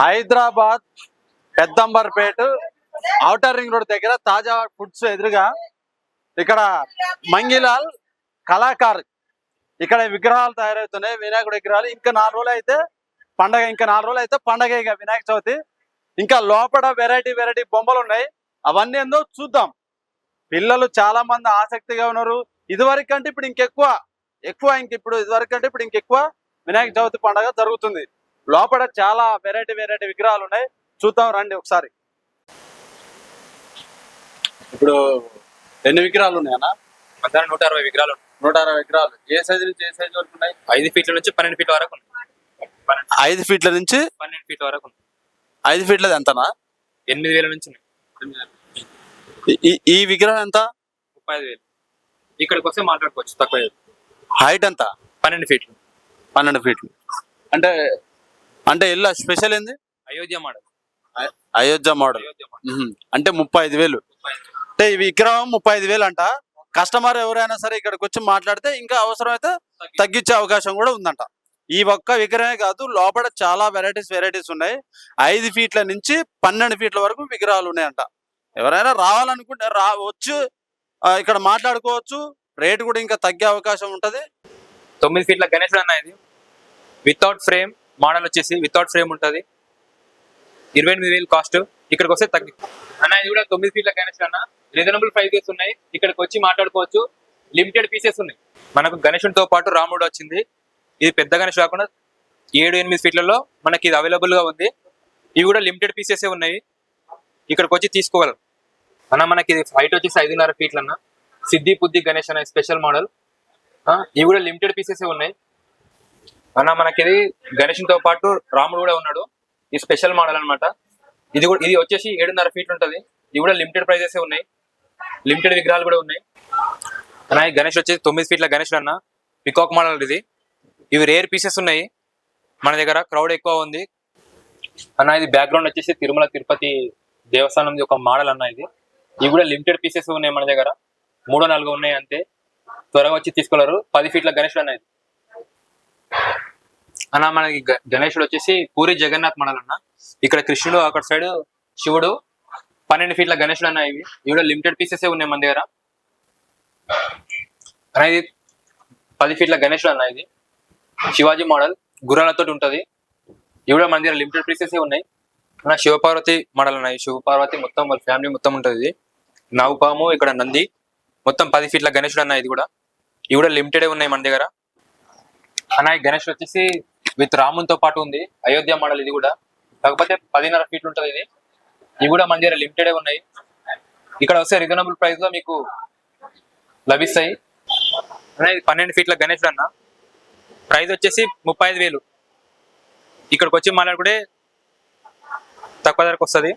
Hyderabad Peddamberpet outer ring road దగ్గర తాజా foods ఎదురుగా ఇక్కడ మంగిలాల్ కళాకార్ ఇక్కడ విగ్రహాలు తయారవుతున్నాయి. వినాయకుడి విగ్రహాలు. ఇంకా 4 రోజులు అయితే పండగ. ఇంకా 4 రోజులు అయితే పండగ. ఇక వినాయక చవితి. ఇంకా లోపల వెరైటీ బొమ్మలు ఉన్నాయి. అవన్నీ ఏందో చూద్దాం. పిల్లలు చాలా మంది ఆసక్తిగా ఉన్నారు. ఇదివరకు కంటే ఇప్పుడు ఇంకెక్కువ ఇదివరకు కంటే ఇప్పుడు ఇంకెక్కువ వినాయక చవితి పండుగ జరుగుతుంది. లోపల చాలా వెరైటీ విగ్రహాలు ఉన్నాయి. చూద్దాం రండి ఒకసారి. ఇప్పుడు ఎన్ని విగ్రహాలు ఉన్నాయన్నా? 160 విగ్రహాలు. 160 విగ్రహాలు. ఏ సైజు నుంచి ఏ సైజు వరకు ఉన్నాయి? 5 ఫీట్ల నుంచి 12 ఫీట్ల వరకు ఉన్నాయి. 5 ఫీట్ల నుంచి 12 ఫీట్ల వరకు ఉన్నాయి. 5 ఫీట్లది ఎంతనా? 8,000 నుంచి ఉన్నాయి. ఈ విగ్రహం ఎంత? 35,000. ఇక్కడికి వస్తే మాట్లాడుకోవచ్చు. తక్కువ. హైట్ ఎంత? 12 ఫీట్లు. 12 ఫీట్లు. అంటే ఇల్లు స్పెషల్ ఏంది? అయోధ్య మోడల్. అయోధ్య మోడల్ అంటే 35,000. అంటే ఈ విగ్రహం 35,000 అంట. కస్టమర్ ఎవరైనా సరే ఇక్కడికి వచ్చి మాట్లాడితే ఇంకా అవసరమైతే తగ్గించే అవకాశం కూడా ఉందంట. ఈ ఒక్క విగ్రహమే కాదు, లోపల చాలా వెరైటీస్ ఉన్నాయి. 5 ఫీట్ల నుంచి 12 ఫీట్ల వరకు విగ్రహాలు ఉన్నాయంట. ఎవరైనా రావాలనుకుంటే వచ్చి ఇక్కడ మాట్లాడుకోవచ్చు. రేటు కూడా ఇంకా తగ్గే అవకాశం ఉంటది. 9 ఫీట్ల గణేశుడు అన్న. ఇది వితౌట్ ఫ్రేమ్ మోడల్ వచ్చేసి వితౌట్ ఫ్రేమ్ ఉంటది. 28,000 కాస్ట్. ఇక్కడికి వస్తే తగ్గి అన్న. ఇది కూడా 9 ఫీట్ల గణేశుడు అన్న. రీజనబుల్ ప్రైజెస్ ఉన్నాయి. ఇక్కడికి వచ్చి మాట్లాడుకోవచ్చు. లిమిటెడ్ పీసెస్ ఉన్నాయి. మనకు గణేశుడితో పాటు రాముడు వచ్చింది. ఇది పెద్ద గణేశుడు కాకుండా 7-8 ఫీట్లలో మనకి ఇది అవైలబుల్ గా ఉంది. ఇవి కూడా లిమిటెడ్ పీసెస్ ఉన్నాయి. ఇక్కడికి వచ్చి తీసుకోగలరు అన్న. మనకి ఇది హైట్ వచ్చేసి 5.5 ఫీట్లు అన్న. సిద్ధి బుద్ధి గణేష్ అనే స్పెషల్ మోడల్. ఇవి కూడా లిమిటెడ్ పీసెస్ ఉన్నాయి అన్న. మనకి ఇది గణేశునితో పాటు రాముడు కూడా ఉన్నాడు. ఈ స్పెషల్ మోడల్ అనమాట. ఇది వచ్చేసి 7.5 ఫీట్లు ఉంటది. ఇవి కూడా లిమిటెడ్ ప్రైజెస్ ఉన్నాయి. లిమిటెడ్ విగ్రహాలు కూడా ఉన్నాయి అన్న. ఈ గణేష్ వచ్చేసి 9 ఫీట్ల గణేశుడు అన్న. పికాక్ మోడల్ ఇది. ఇవి రేర్ పీసెస్ ఉన్నాయి మన దగ్గర. క్రౌడ్ ఎక్కువ ఉంది అన్న. ఇది బ్యాక్గ్రౌండ్ వచ్చేసి తిరుమల తిరుపతి దేవస్థానం ఒక మోడల్ అన్న. ఇవి కూడా లిమిటెడ్ పీసెస్ ఉన్నాయి మన దగ్గర. 3-4 ఉన్నాయి అంతే. త్వరగా వచ్చి తీసుకోలేరు. 10 ఫీట్ల గణేశుడు అన్న. అన్న మనకి గణేశుడు వచ్చేసి పూరి జగన్నాథ్ మోడల్ అన్న. ఇక్కడ కృష్ణుడు, అక్కడ సైడ్ శివుడు. 12 ఫీట్ల గణేశుడు అన్న. ఇవి కూడా లిమిటెడ్ పీసెస్ ఉన్నాయి మన దగ్గర అన్న. ఇది 10 ఫీట్ల గణేశుడు అన్న. ఇది శివాజీ మోడల్ గుర్రాలతో ఉంటది. ఇవి కూడా మన దగ్గర లిమిటెడ్ పీసెస్ ఉన్నాయి అన్న. శివపార్వతి మోడల్ అన్న. శివపార్వతి మొత్తం వాళ్ళ ఫ్యామిలీ మొత్తం ఉంటది. నాగుపాము, ఇక్కడ నంది. మొత్తం 10 ఫీట్ల గణేశుడు అన్న. ఇవి కూడా లిమిటెడ్ ఉన్నాయి మన దగ్గర అన్న. ఈ గణేశుడు వచ్చేసి విత్ రామునితో పాటు ఉంది. అయోధ్య మోడల్. ఇది కూడా కాకపోతే 10.5 ఫీట్లు ఉంటుంది. ఇవి కూడా మన దగ్గర లిమిటెడ్ ఉన్నాయి. ఇక్కడ వస్తే రీజనబుల్ ప్రైస్ లో మీకు లభిస్తాయి అన్న. ఇది 12 ఫీట్ల గణేశుడు అన్న. ప్రైస్ వచ్చేసి 35,000. ఇక్కడికి వచ్చి మాట్లాడుకుంటే తక్కువ ధరకు వస్తుంది.